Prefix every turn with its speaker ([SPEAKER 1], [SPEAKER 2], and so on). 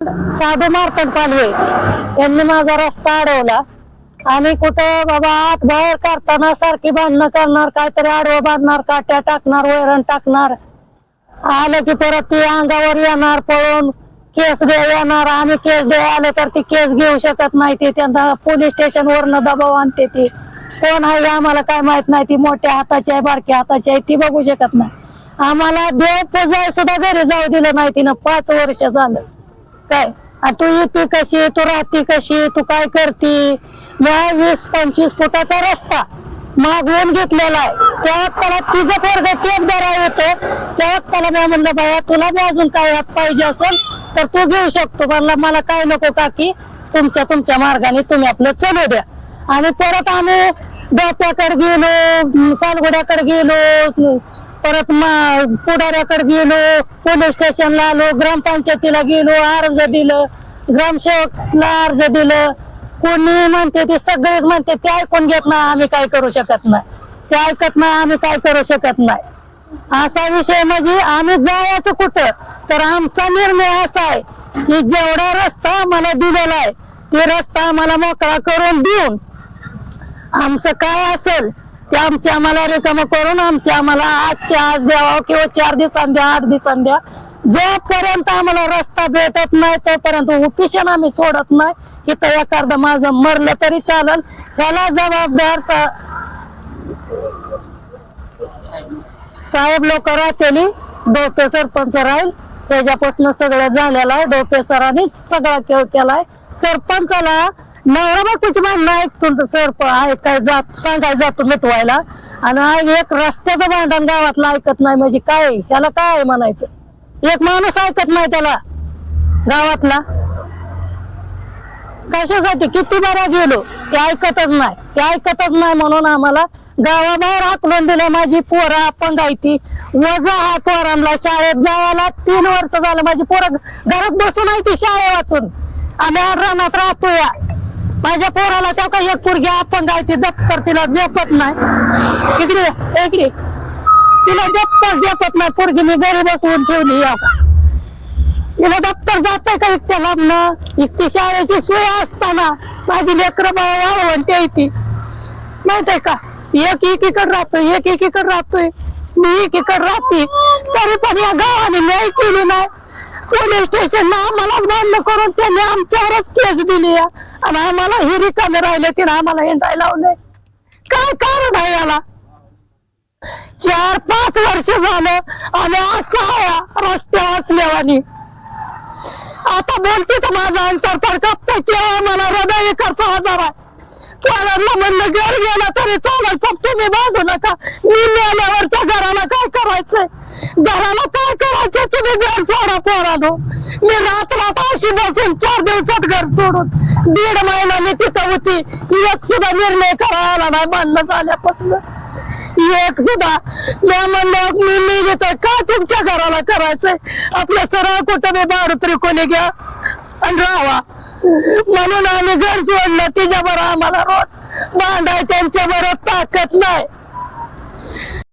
[SPEAKER 1] साधू मार्तंड पालवे यांनी माझा रस्ता अडवला आणि कुठं बाबा आत बाहेर करताना सारखी भांडणं करणार, काहीतरी आडवं बांधणार, काट्या टाकणार, वैरण टाकणार, आलं की परत ती अंगावर येणार, पळून केस द्या येणार. आम्ही केस द्या आले तर ती केस घेऊ शकत नाही, ती त्यांना पोलीस स्टेशन वरनं दबाव आणते. ती कोण आहे आम्हाला काय माहित नाही, ती मोठ्या हाताची आहे बारक्या हाताची आहे ती बघू शकत नाही. आम्हाला देव पूजा सुद्धा घरी जाऊ दिलं नाही तिनं 5 वर्ष झालं. काय तू येते कशी, तू राहती कशी, तू काय करती. मी 20-25 फुटाचा रस्ता मागवून घेतलेला आहे. तेव्हा त्याला तिचं पोरग टेप धराव येतो, तेव्हा त्याला मी म्हणलं बाया तुला बी अजून काय हात पाहिजे असेल तर तू घेऊ शकतो. म्हणला मला काय नको काकी, तुमच्या मार्गाने तुम्ही आपलं चालू द्या. आणि परत आम्ही डोक्याकडे गेलो, सालगुड्याकडे गेलो, परत पुढाऱ्याकडे गेलो, पोलीस स्टेशनला आलो, ग्रामपंचायतीला गेलो, अर्ज दिलं, ग्रामसेवकला अर्ज दिलं. कोणी म्हणते ते सगळेच म्हणते ते ऐकून घेत नाही, आम्ही काय करू शकत नाही, ते ऐकत नाही, आम्ही काय करू शकत नाही. असा विषय म्हणजे आम्ही जायचं कुठं तर आमचा निर्णय असा आहे की जेवढा रस्ता आम्हाला दिलेला आहे ते रस्ता आम्हाला मोकळा करून देऊन आमचं काय असेल ते आमचे आम्हाला रिकामं करून आमचे आम्हाला आजच्या आज द्यावा किंवा 4 दिवसांनी द्या, 8 दिवसांनी द्या. जोपर्यंत आम्हाला रस्ता भेटत नाही तोपर्यंत उपिशन आम्ही सोडत नाही. इथं एखादं माझं मरलं तरी चालेल, ह्याला जबाबदार साहेब लोक राहतेली. डोके सरपंच राहील त्याच्यापासून सगळं झालेलं आहे. डोके सरांनी सगळा खेळ केलाय. सरपंचाला नवरा बायकोची भांडणं ऐकतो ऐकाय जात सांगाय जातो मिटवायला, आणि एक रस्त्याचं भांडण गावातलं ऐकत नाही म्हणजे काय, याला काय म्हणायचं. एक माणूस ऐकत नाही त्याला गावातला. कशासाठी किती बारा गेलो ते ऐकतच नाही म्हणून आम्हाला गावाबाहेर हाकलून दिलं. माझी पोरं अपंग आहे ती, वजा हा पोरांना शाळेत जायला 3 वर्ष झालं. माझी पोरं घरात बसून आहे ती शाळे वाचून, आम्ही रानात राहतोय. माझ्या पोराला त्या काही एक पोरगी अपंग आहे ती, दप्तर तिला झेपत नाही. इकडे तिला दप्तर झेपत नाही पोरगी, मी घरी बसवून ठेवली. तिला दप्तर जात का एकट्या लांबणं, एकटी शाळेची सोय असताना माझी लेकरं बाळा वाळवण ती माहित आहे का. एक एकीकडे राहतोय, मी एकीकडे राहते, तरी पण या गावाने न्याय केली नाही. पोलीस स्टेशनला आम्हालाच भांडण करून त्यांनी आमच्यावरच केस दिली आणि आम्हाला ही रिकामे राहिले, तिने आम्हाला हिंडायला लावलंय. काय कारण आहे याला. 4-5 वर्ष झालं आणि असं रस्ते असल्यावानी. आता बोलते तर माझा अंतर तर कापतं किंवा मला हृदय खर्च 1000 आहे. कोणाला म्हणलं घर गेला तरी चालेल, फक्त तुम्ही बांधू नका. मी मेल्यावरच्या घराला काय करायचंय, घराला काय करायचंय, तुम्ही घर सोडा पोरानो. मी रात्रात अशी बसून 4 दिवसात घर सोडून 1.5 महिना मी तिथं होती. एक सुद्धा निर्णय करायला नाही भांडण झाल्यापासून, एक सुद्धा. मी म्हणलं मी घेतोय काय तुमच्या घराला करायचंय, आपलं सरळ कुठं मी बाहेर कोणी घ्या आणि राहावा. म्हणून आम्ही घर सोडलं. तिच्या बरोबर आम्हाला रोज भांडाय, त्यांच्या बरोबर ताकद नाही.